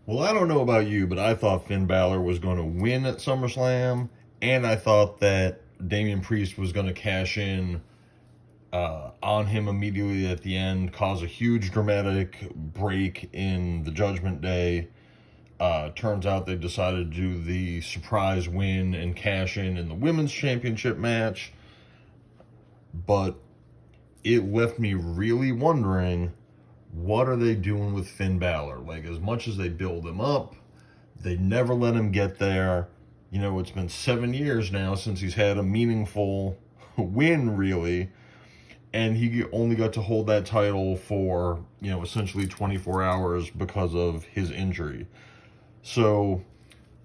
Well, I don't know about you, but I thought Finn Balor was going to win at SummerSlam, and I thought that Damian Priest was going to cash in on him immediately at the end, cause a huge dramatic break in the Judgment Day. Turns out they decided to do the surprise win and cash in the women's championship match, but it left me really wondering, what are they doing with Finn Balor? Like, as much as they build him up, they never let him get there. You know, it's been 7 years now since he's had a meaningful win, really, and he only got to hold that title for, essentially 24 hours because of his injury. So,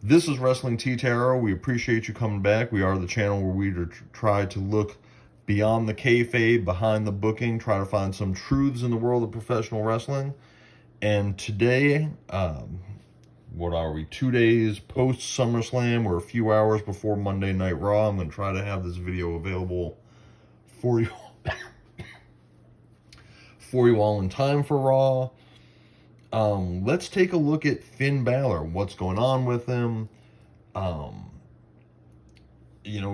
this is Wrestling Tea Tarot. We appreciate you coming back. We are the channel where we try to look beyond the kayfabe, behind the booking, try to find some truths in the world of professional wrestling. And today, what are we, 2 days post SummerSlam, or a few hours before Monday Night Raw, I'm going to try to have this video available for you for you all in time for Raw. Let's take a look at Finn Balor. What's going on with him?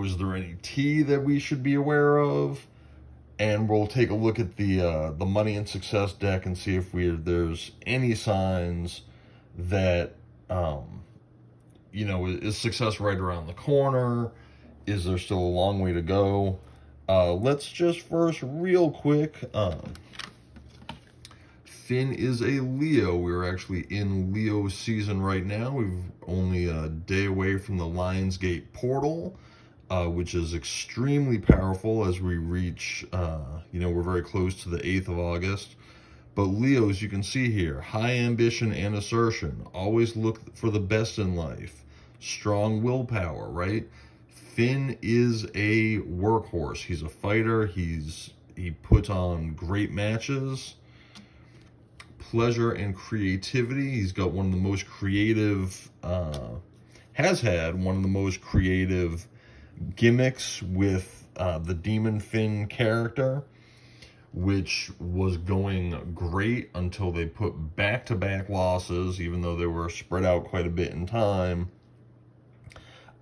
Is there any tea that we should be aware of? And we'll take a look at the Money and Success deck and see if there's any signs that is success right around the corner? Is there still a long way to go? Let's just first, real quick, Finn is a Leo. We're actually in Leo season right now. We've only a day away from the Lionsgate portal, which is extremely powerful as we reach, we're very close to the 8th of August. But Leos, you can see here, high ambition and assertion, always look for the best in life, strong willpower, right? Finn is a workhorse. He's a fighter. He puts on great matches. Pleasure and creativity. He's got one of the most creative, has had one of the most creative gimmicks with the Demon Finn character, which was going great until they put back-to-back losses, even though they were spread out quite a bit in time.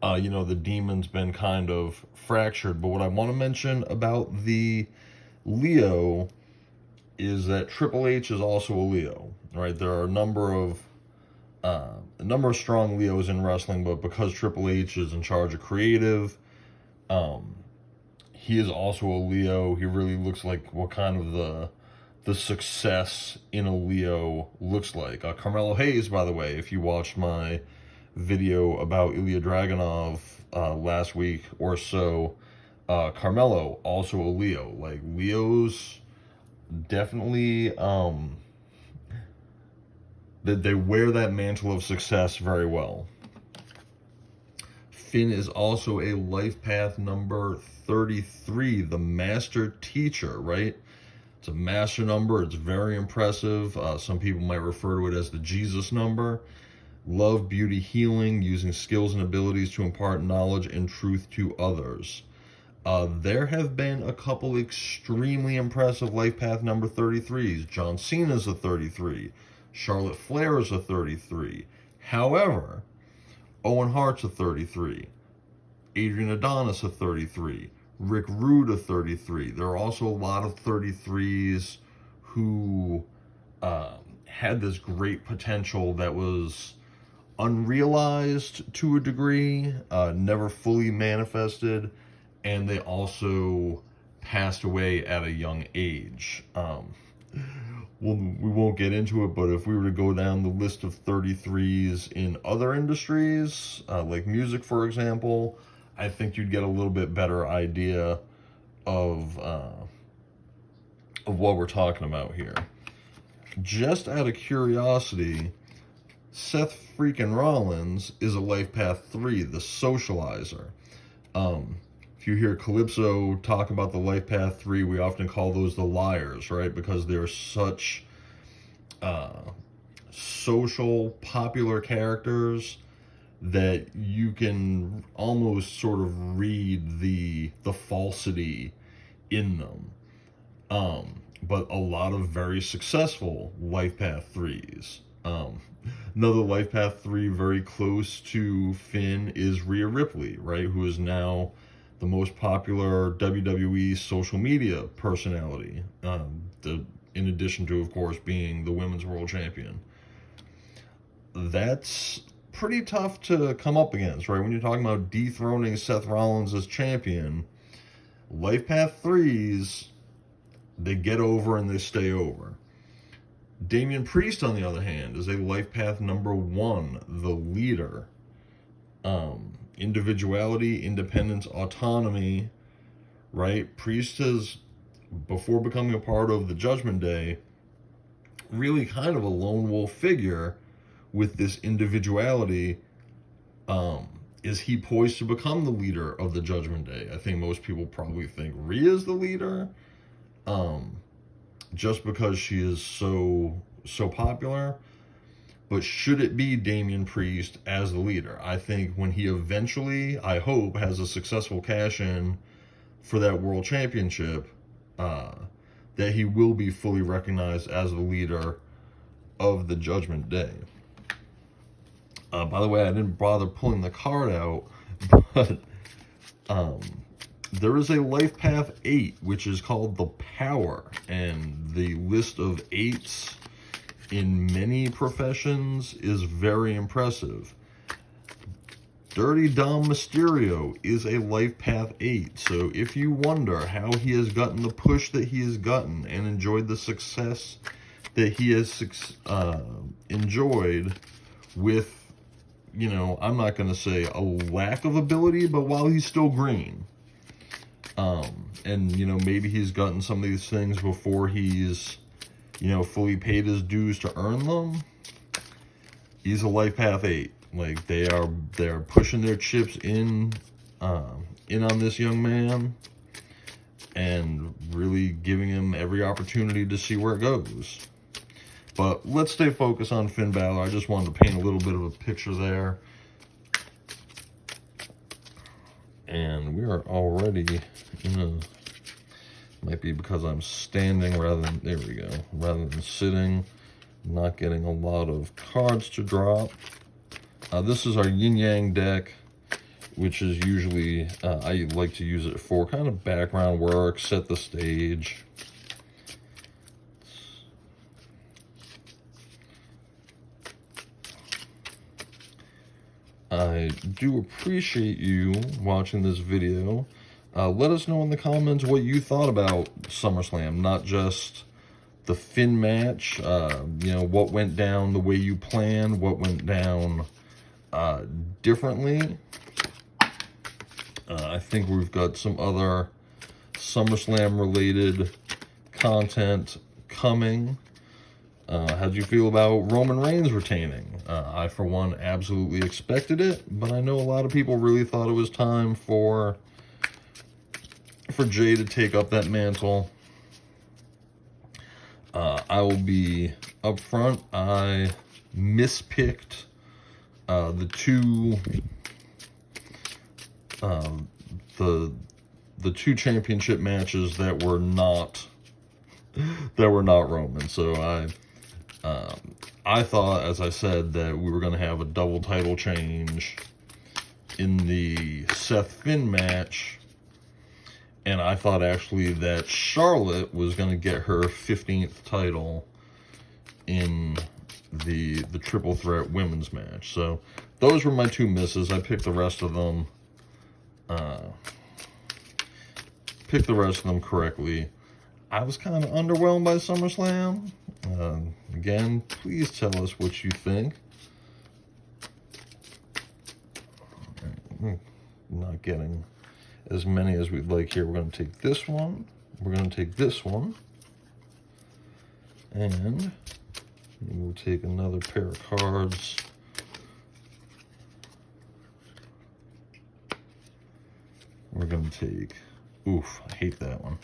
The Demon's been kind of fractured. But what I want to mention about the Leo is that Triple H is also a Leo, right? There are a number of strong Leos in wrestling, but because Triple H is in charge of creative, he is also a Leo. He really looks like what kind of the success in a Leo looks like. Carmelo Hayes, by the way, if you watched my video about Ilya Dragunov last week or so, Carmelo, also a Leo. Like, Leos definitely, that they wear that mantle of success very well. Finn is also a life path number 33, the master teacher, right? It's a master number. It's very impressive. Some people might refer to it as the Jesus number. Love, beauty, healing, using skills and abilities to impart knowledge and truth to others. There have been a couple extremely impressive life path number 33s. John Cena's a 33. Charlotte Flair is a 33. However, Owen Hart's a 33. Adrian Adonis a 33. Rick Rude a 33. There are also a lot of 33s who had this great potential that was unrealized to a degree, never fully manifested, and they also passed away at a young age. We won't get into it, but if we were to go down the list of 33s in other industries, like music, for example, I think you'd get a little bit better idea of what we're talking about here. Just out of curiosity, Seth freaking Rollins is a life path 3, the socializer. If you hear Calypso talk about the life path 3, we often call those the liars, right? Because they're such social, popular characters that you can almost sort of read the falsity in them. But a lot of very successful life path 3s Um, Another Life Path 3 very close to Finn is Rhea Ripley, right? Who is now the most popular WWE social media personality. In addition to, of course, being the Women's World Champion. That's pretty tough to come up against, right? When you're talking about dethroning Seth Rollins as champion, Life Path 3s, they get over and they stay over. Damian Priest, on the other hand, is a Life Path number 1, the leader. Individuality, independence, autonomy, right? Priest has, before becoming a part of the Judgment Day, really kind of a lone wolf figure with this individuality. Is he poised to become the leader of the Judgment Day? I think most people probably think Rhea's the leader, just because she is so popular. But should it be Damian Priest as the leader? I think when he eventually, I hope, has a successful cash-in for that World Championship, that he will be fully recognized as the leader of the Judgment Day. By the way, I didn't bother pulling the card out, but there is a Life Path 8, which is called the Power, and the list of 8s in many professions is very impressive. Dirty Dom Mysterio is a Life Path 8, so if you wonder how he has gotten the push that he has gotten and enjoyed the success that he has enjoyed with, you know, I'm not going to say a lack of ability, but while he's still green. And, you know, maybe he's gotten some of these things before he's, you know, fully paid his dues to earn them. He's a Life Path 8. Like, they're pushing their chips in on this young man and really giving him every opportunity to see where it goes. But let's stay focused on Finn Balor. I just wanted to paint a little bit of a picture there. And we are already in a... Might be because I'm standing rather than... There we go. Rather than sitting. Not getting a lot of cards to drop. This is our Yin Yang deck, which is usually... I like to use it for kind of background work, set the stage. I do appreciate you watching this video. Let us know in the comments what you thought about SummerSlam, not just the Finn match, you know, what went down the way you planned, what went down differently. I think we've got some other SummerSlam related content coming. How'd you feel about Roman Reigns retaining? I, for one, absolutely expected it, but I know a lot of people really thought it was time for Jay to take up that mantle. I will be upfront. I mispicked the two championship matches that were not Roman. So I thought, as I said, that we were going to have a double title change in the Seth Finn match, and I thought actually that Charlotte was going to get her 15th title in the triple threat women's match. So those were my two misses. I picked the rest of them. Correctly. I was kind of underwhelmed by SummerSlam. Again, please tell us what you think. Not getting as many as we'd like here. We're going to take this one. We're going to take this one. And we'll take another pair of cards. We're going to take, oof, I hate that one,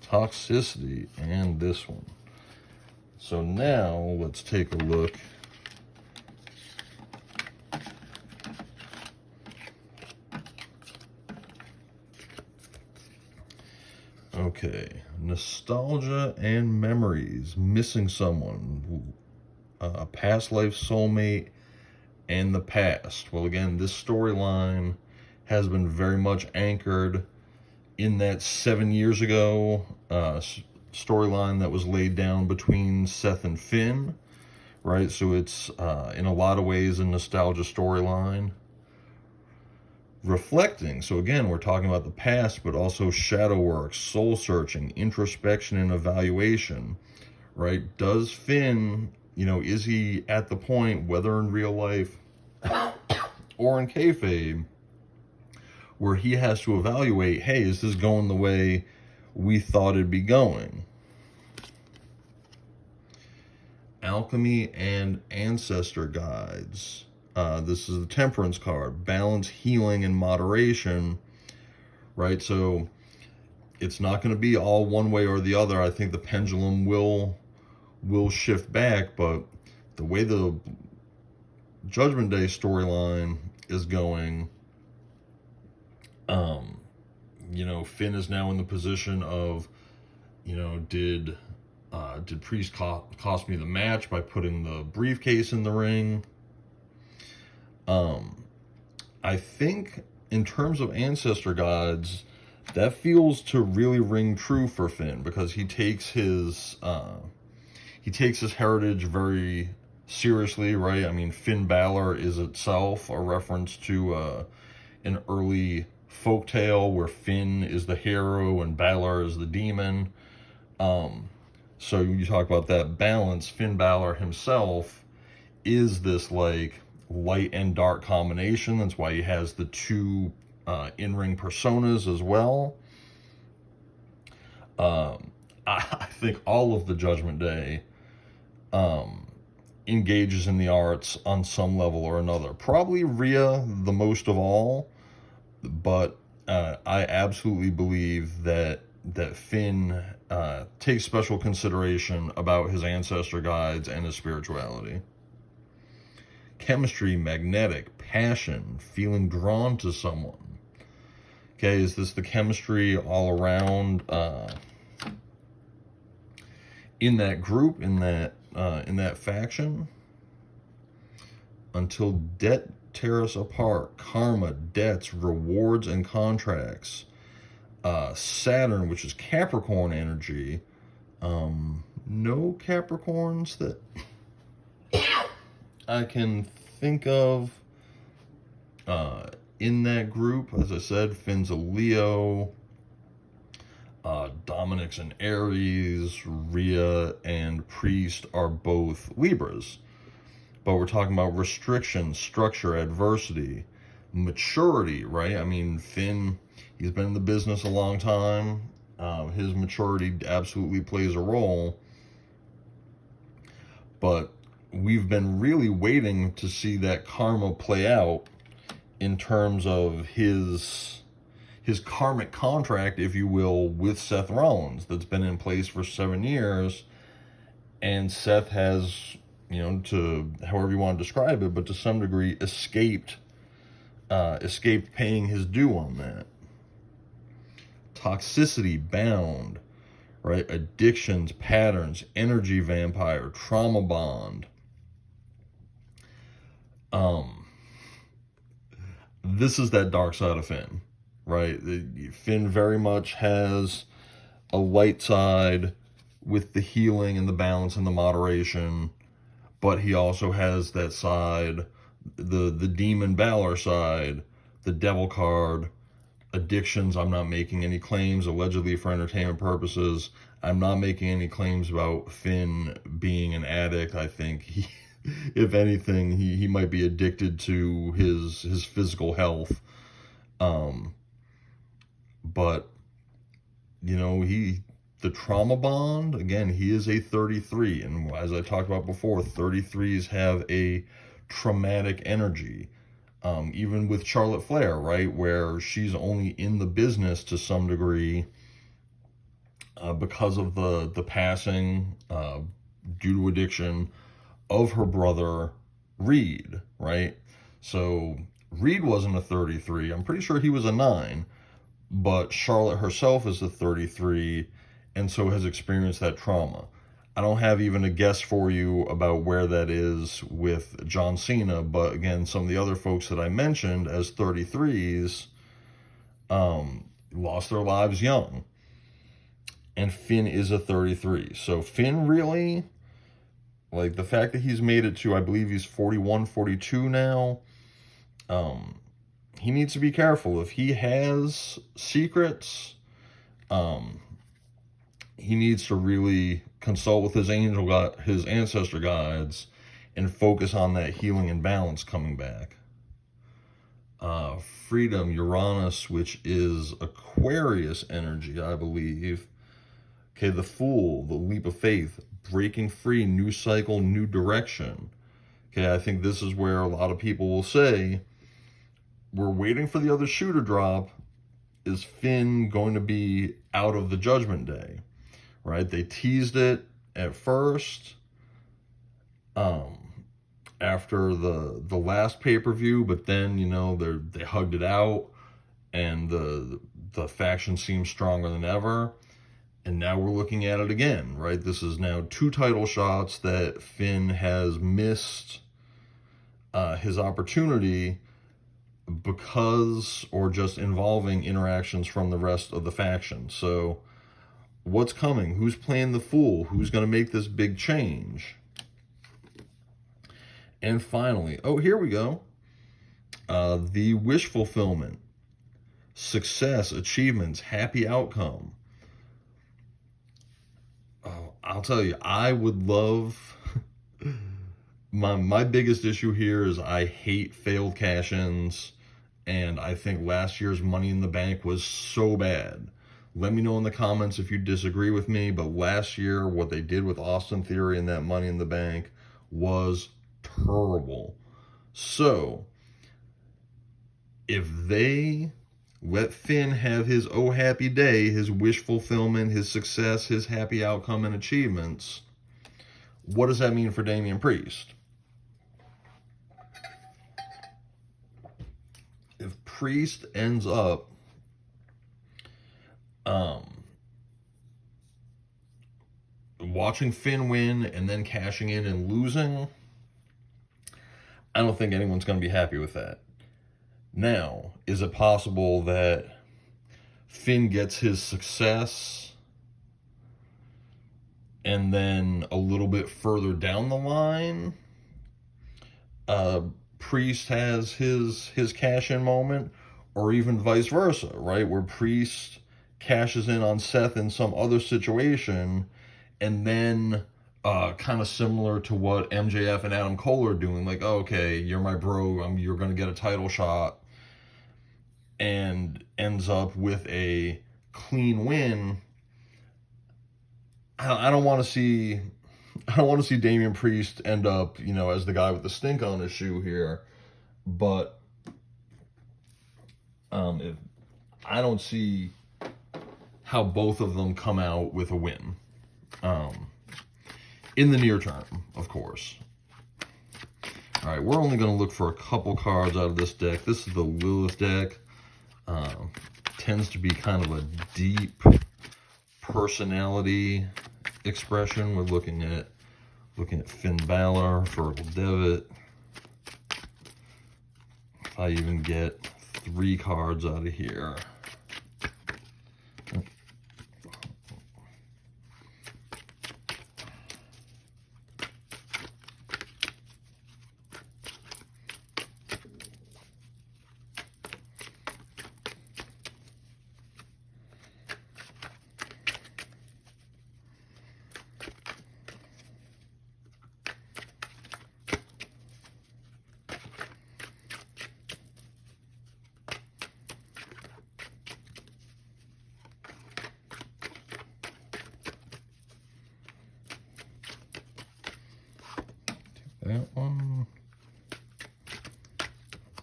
Toxicity, and this one. So now let's take a look. Okay, Nostalgia and Memories, Missing Someone. past life soulmate, and the past. Well, again, this storyline has been very much anchored in that 7 years ago storyline that was laid down between Seth and Finn, right? So it's in a lot of ways a nostalgia storyline. Reflecting, so again, we're talking about the past, but also shadow work, soul searching, introspection, and evaluation, right? Does Finn, is he at the point, whether in real life or in kayfabe, where he has to evaluate, hey, is this going the way we thought it'd be going? Alchemy and ancestor guides. This is the temperance card. Balance, healing, and moderation, right? So it's not going to be all one way or the other. I think the pendulum will shift back, but the way the Judgment Day storyline is going, Finn is now in the position of, did Priest cost me the match by putting the briefcase in the ring? I think in terms of ancestor gods, that feels to really ring true for Finn, because he takes his heritage very seriously, right? I mean, Finn Balor is itself a reference to an early folktale where Finn is the hero and Balor is the demon. So you talk about that balance. Finn Balor himself is this like light and dark combination. That's why he has the two in-ring personas as well. I think all of the Judgment Day engages in the arts on some level or another. Probably Rhea the most of all, but I absolutely believe that Finn takes special consideration about his ancestor guides and his spirituality. Chemistry, magnetic, passion, feeling drawn to someone. Okay, is this the chemistry all around in that group, in that faction? Until debt tear us apart. Karma, debts, rewards, and contracts. Saturn, which is Capricorn energy. No Capricorns that I can think of in that group. As I said, Finn's a Leo. Dominic's an Aries. Rhea and Priest are both Libras. But we're talking about restriction, structure, adversity, maturity, right? I mean, Finn, he's been in the business a long time. His maturity absolutely plays a role. But we've been really waiting to see that karma play out in terms of his karmic contract, if you will, with Seth Rollins that's been in place for 7 years. And Seth has, to however you want to describe it, but to some degree escaped paying his due on that. Toxicity, bound, right? Addictions, patterns, energy vampire, trauma bond. This is that dark side of Finn, right? Finn very much has a light side with the healing and the balance and the moderation, but he also has that side, the demon Balor side, the devil card, addictions. I'm not making any claims, allegedly for entertainment purposes. I'm not making any claims about Finn being an addict. I think he, if anything, he might be addicted to his physical health. But the trauma bond, again, he is a 33, and as I talked about before, 33s have a traumatic energy. Even with Charlotte Flair, right, where she's only in the business to some degree because of the passing due to addiction of her brother Reed, right? So Reed wasn't a 33. I'm pretty sure he was a 9, but Charlotte herself is a 33, and so has experienced that trauma. I don't have even a guess for you about where that is with John Cena, but again, some of the other folks that I mentioned as 33s lost their lives young. And Finn is a 33. So Finn really, like the fact that he's made it to, I believe he's 41, 42 now, he needs to be careful. If he has secrets, he needs to really consult with his his ancestor guides, and focus on that healing and balance coming back. Freedom, Uranus, which is Aquarius energy, I believe. Okay, the Fool, the leap of faith, breaking free, new cycle, new direction. Okay, I think this is where a lot of people will say, we're waiting for the other shoe to drop. Is Finn going to be out of the Judgment Day? Right? They teased it at first, after the last pay-per-view, but then, you know, they hugged it out, and the faction seems stronger than ever. And now we're looking at it again, right? This is now 2 title shots that Finn has missed his opportunity because, or just involving interactions from the rest of the faction. So what's coming? Who's playing the fool? Who's going to make this big change? And finally, oh, here we go. The wish fulfillment, success, achievements, happy outcome. Oh, I'll tell you, I would love... my biggest issue here is I hate failed cash-ins, and I think last year's Money in the Bank was so bad. Let me know in the comments if you disagree with me, but last year, what they did with Austin Theory and that Money in the Bank was terrible. So, if they let Finn have his oh happy day, his wish fulfillment, his success, his happy outcome and achievements, what does that mean for Damian Priest? If Priest ends up watching Finn win and then cashing in and losing, I don't think anyone's going to be happy with that. Now, is it possible that Finn gets his success and then a little bit further down the line, Priest has his cash-in moment, or even vice versa, right? Where Priest cashes in on Seth in some other situation, and then kind of similar to what MJF and Adam Cole are doing, like, oh, okay, you're my bro, you're going to get a title shot, and ends up with a clean win. I don't want to see Damian Priest end up, you know, as the guy with the stink on his shoe here, but if I don't see how both of them come out with a win in the near term, of course. All right, we're only going to look for a couple cards out of this deck. This is the Lilith deck. Tends to be kind of a deep personality expression. We're looking at Finn Balor, Virgil Devitt. If I even get 3 cards out of here. That one,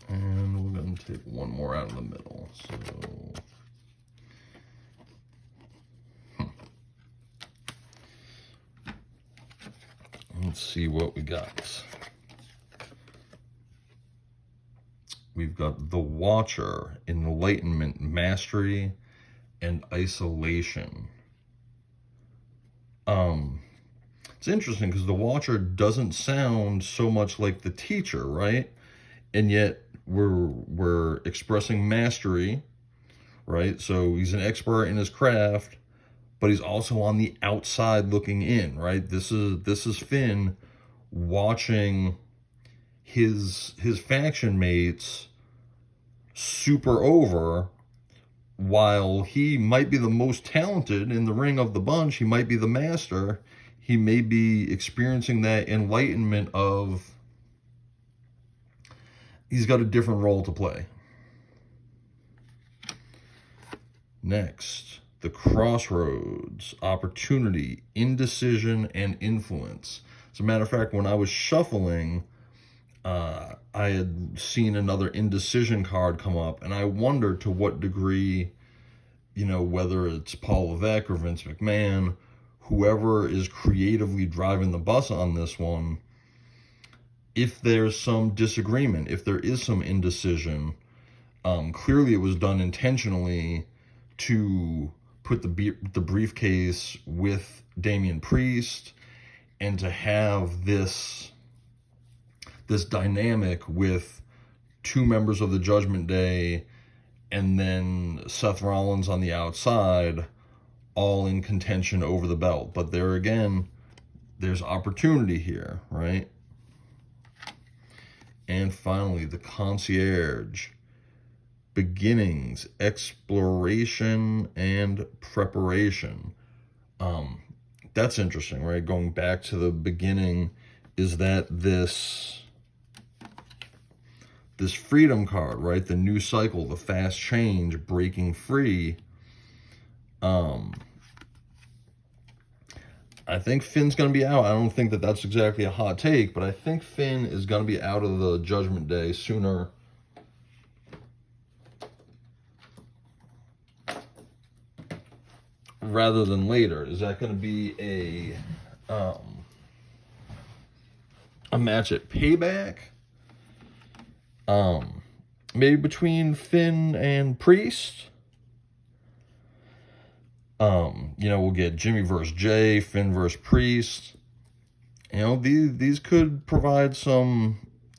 and we're going to take one more out of the middle. So, let's see what we got. We've got the Watcher, Enlightenment, Mastery, and Isolation. it's interesting because the Watcher doesn't sound so much like the teacher, right? And yet we're expressing mastery, right? So he's an expert in his craft, but he's also on the outside looking in, right? This is Finn watching his faction mates super over, while he might be the most talented in the ring of the bunch. He might be the master. He may be experiencing that enlightenment of he's got a different role to play. Next, the crossroads, opportunity, indecision, and influence. As a matter of fact, when I was shuffling, I had seen another indecision card come up, and I wondered to what degree, whether it's Paul Levesque or Vince McMahon, whoever is creatively driving the bus on this one, if there's some disagreement, if there is some indecision. Clearly it was done intentionally to put the briefcase with Damian Priest and to have this dynamic with two members of the Judgment Day and then Seth Rollins on the outside, all in contention over the belt. But there again, there's opportunity here, right? And finally, the concierge, beginnings, exploration, and preparation. That's interesting, right? Going back to the beginning, is that this freedom card, right? The new cycle, the fast change, breaking free. I think Finn's going to be out. I don't think that that's exactly a hot take, but I think Finn is going to be out of the Judgment Day sooner rather than later. Is that going to be a match at Payback? Maybe between Finn and Priest? We'll get Jimmy versus Jay, Finn versus Priest. These could provide some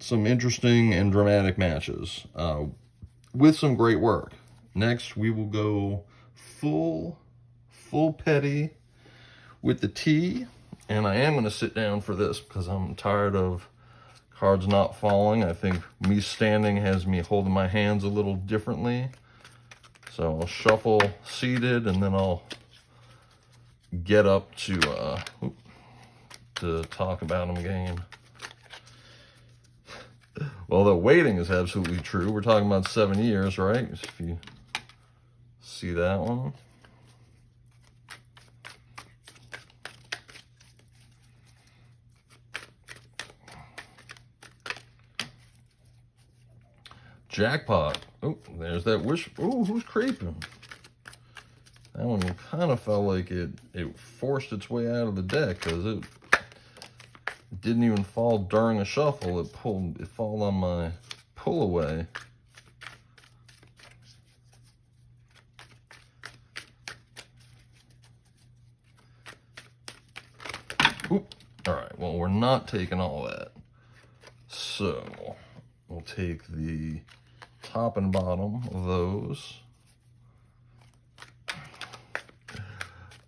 interesting and dramatic matches with some great work. Next, we will go full petty with the T, and I am going to sit down for this because I'm tired of cards not falling. I think me standing has me holding my hands a little differently. So I'll shuffle seated, and then I'll get up to talk about them again. Well, the waiting is absolutely true. We're talking about 7 years, right? If you see that one. Jackpot. Oh, there's that wish. Oh, who's creeping? That one kind of felt like it forced its way out of the deck because it didn't even fall during a shuffle. It fell on my pull away. Oop. All right, well, we're not taking all that. So we'll take the top and bottom of those.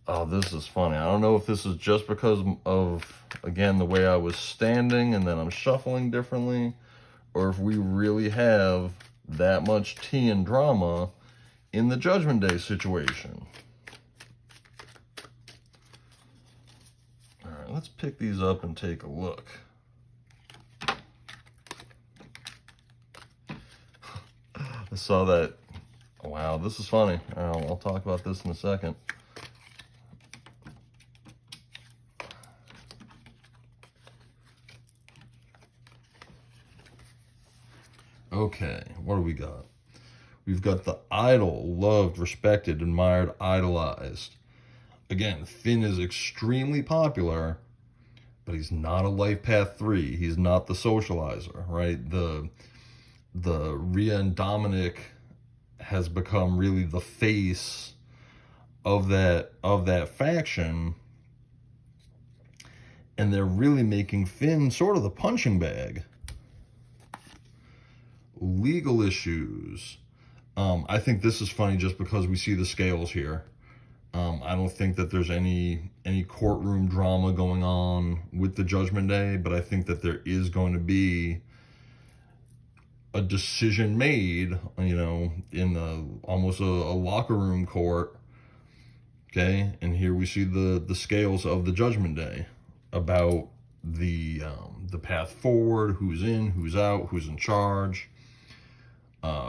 Oh, this is funny. I don't know if this is just because of, again, the way I was standing and then I'm shuffling differently, or if we really have that much tea and drama in the Judgment Day situation. All right, let's pick these up and take a look. I saw that. Wow, this is funny. I'll talk about this in a second. Okay, what do we got? We've got the idol, loved, respected, admired, idolized. Again, Finn is extremely popular, but he's not a Life Path 3. He's not the socializer, right? The Rhea and Dominic has become really the face of that faction. And they're really making Finn sort of the punching bag. Legal issues. I think this is funny just because we see the scales here. I don't think that there's any courtroom drama going on with the Judgment Day, but I think that there is going to be a decision made, in almost a locker room court. Okay, and here we see the scales of the Judgment Day about the path forward, who's in, who's out, who's in charge.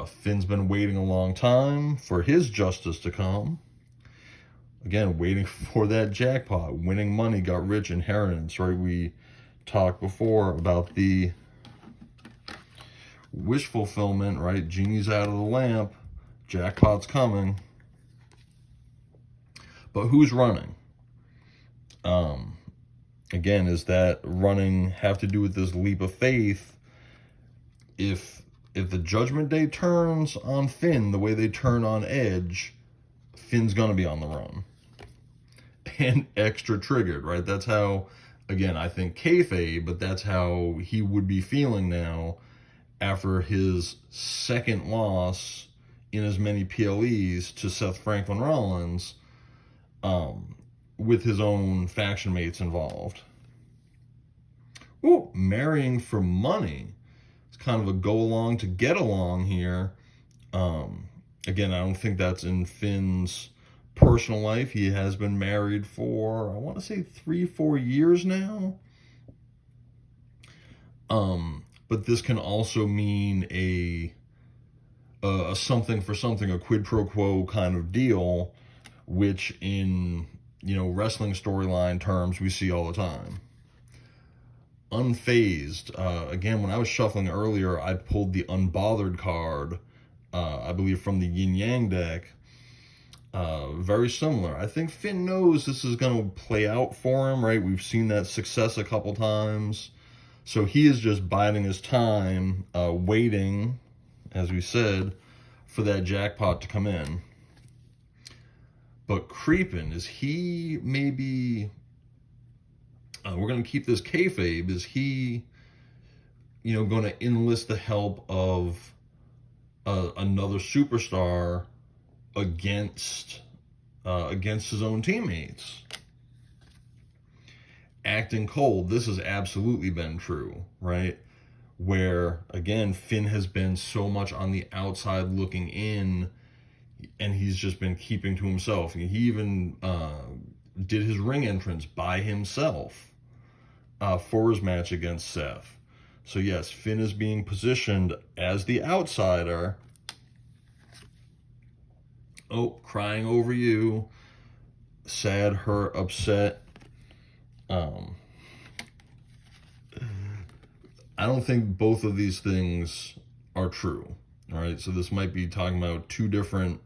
Finn's been waiting a long time for his justice to come. Again, waiting for that jackpot, winning money, got rich, inheritance, right? We talked before about the wish fulfillment, right? Genie's out of the lamp, jackpot's coming. But who's running? Again, is that running have to do with this leap of faith? If the Judgment Day turns on Finn the way they turn on Edge, Finn's gonna be on the run. And extra triggered, right? That's how, again, I think kayfabe, but that's how he would be feeling now after his second loss in as many PLEs to Seth Franklin Rollins, with his own faction mates involved. Ooh, marrying for money. It's kind of a go along to get along here. Again, I don't think that's in Finn's personal life. He has been married for, I want to say 3-4 years now. But this can also mean a something for something, a quid pro quo kind of deal, which in, wrestling storyline terms we see all the time. Unfazed. Again, when I was shuffling earlier, I pulled the Unbothered card, I believe from the Yin Yang deck. Very similar. I think Finn knows this is going to play out for him, right? We've seen that success a couple times. So he is just biding his time, waiting, as we said, for that jackpot to come in. But creeping, is he maybe... we're going to keep this kayfabe. Is he, going to enlist the help of another superstar against his own teammates? Acting cold. This has absolutely been true, right? Where, again, Finn has been so much on the outside looking in, and he's just been keeping to himself. He even did his ring entrance by himself for his match against Seth. So yes, Finn is being positioned as the outsider. Oh, crying over you. Sad, hurt, upset. I don't think both of these things are true. All right, so this might be talking about two different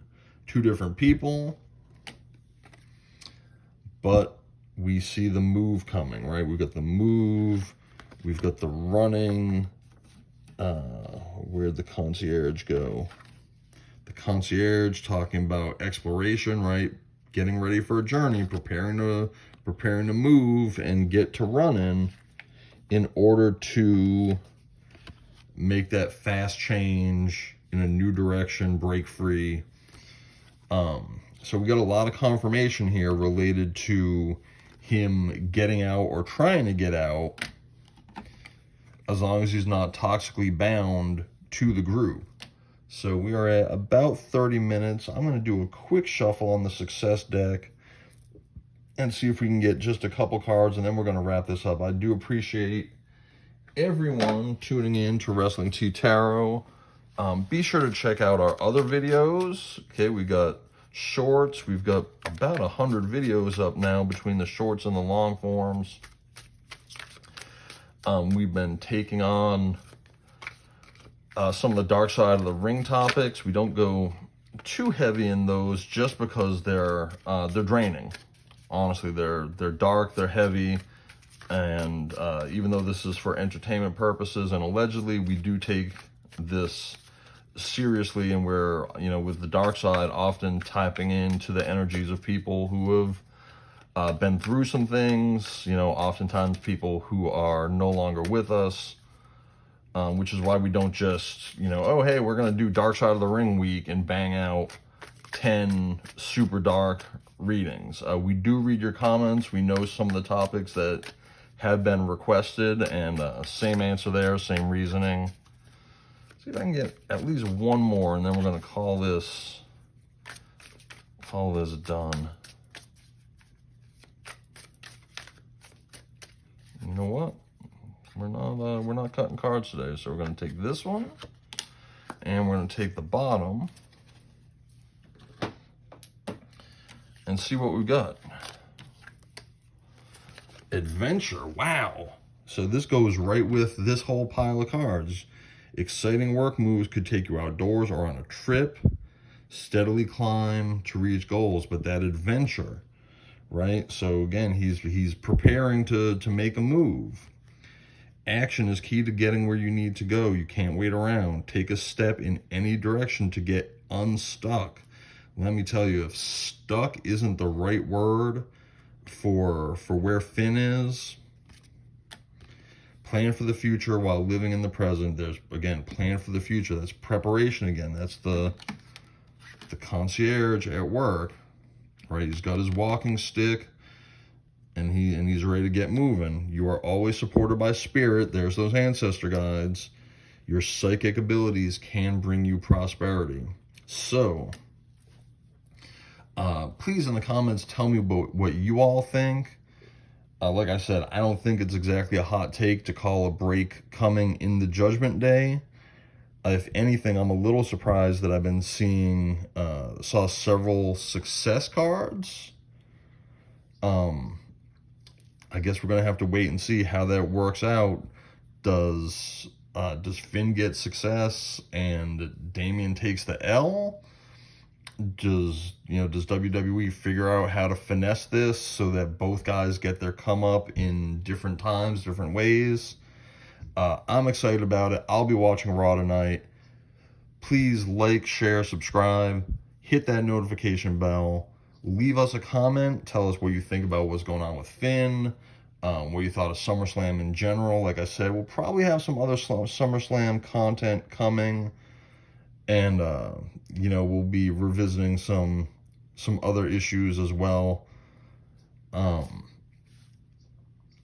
people, but we see the move coming, right? We've got the move, we've got the running. Where'd the concierge go? The concierge talking about exploration, right? Getting ready for a journey, preparing to move and get to running in order to make that fast change in a new direction, break free. So we got a lot of confirmation here related to him getting out or trying to get out, as long as he's not toxically bound to the group. So we are at about 30 minutes. I'm going to do a quick shuffle on the success deck and see if we can get just a couple cards, and then we're going to wrap this up. I do appreciate everyone tuning in to Wrestling Tea Tarot. Be sure to check out our other videos. Okay, we got shorts. We've got about 100 videos up now between the shorts and the long forms. We've been taking on some of the dark side of the ring topics. We don't go too heavy in those just because they're draining. Honestly, they're dark, they're heavy, and even though this is for entertainment purposes and allegedly we do take this seriously, and we're, with the dark side often tapping into the energies of people who have been through some things, you know, oftentimes people who are no longer with us, which is why we don't just, you know, oh, hey, we're going to do Dark Side of the Ring week and bang out 10 super dark readings. We do read your comments. We know some of the topics that have been requested, and same answer there, same reasoning. See if I can get at least one more, and then we're going to call this done. You know what? We're not cutting cards today, so we're going to take this one, and we're going to take the bottom and see what we got. Adventure, wow. So this goes right with this whole pile of cards. Exciting work moves could take you outdoors or on a trip. Steadily climb to reach goals, but that adventure, right? So again, he's preparing to make a move. Action is key to getting where you need to go. You can't wait around. Take a step in any direction to get unstuck. Let me tell you, if stuck isn't the right word for where Finn is, plan for the future while living in the present. There's, again, plan for the future. That's preparation again. That's the concierge at work, right? He's got his walking stick, and he's ready to get moving. You are always supported by spirit. There's those ancestor guides. Your psychic abilities can bring you prosperity. So, please in the comments tell me about what you all think. Like I said, I don't think it's exactly a hot take to call a break coming in the Judgment Day. If anything, I'm a little surprised that I've been saw several success cards. I guess we're gonna have to wait and see how that works out. Does Finn get success and Damian takes the L? Does WWE figure out how to finesse this so that both guys get their come up in different times, different ways? I'm excited about it. I'll be watching Raw tonight. Please like, share, subscribe, hit that notification bell, leave us a comment, tell us what you think about what's going on with Finn, what you thought of SummerSlam in general. Like I said, we'll probably have some other SummerSlam content coming, and we'll be revisiting some other issues as well.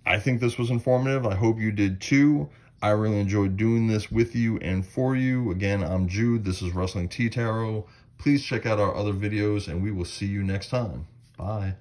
I think this was informative. I hope you did too. I really enjoyed doing this with you and for you. Again, I'm Jude. This is Wrestling Tea Tarot. Please check out our other videos, and we will see you next time. Bye.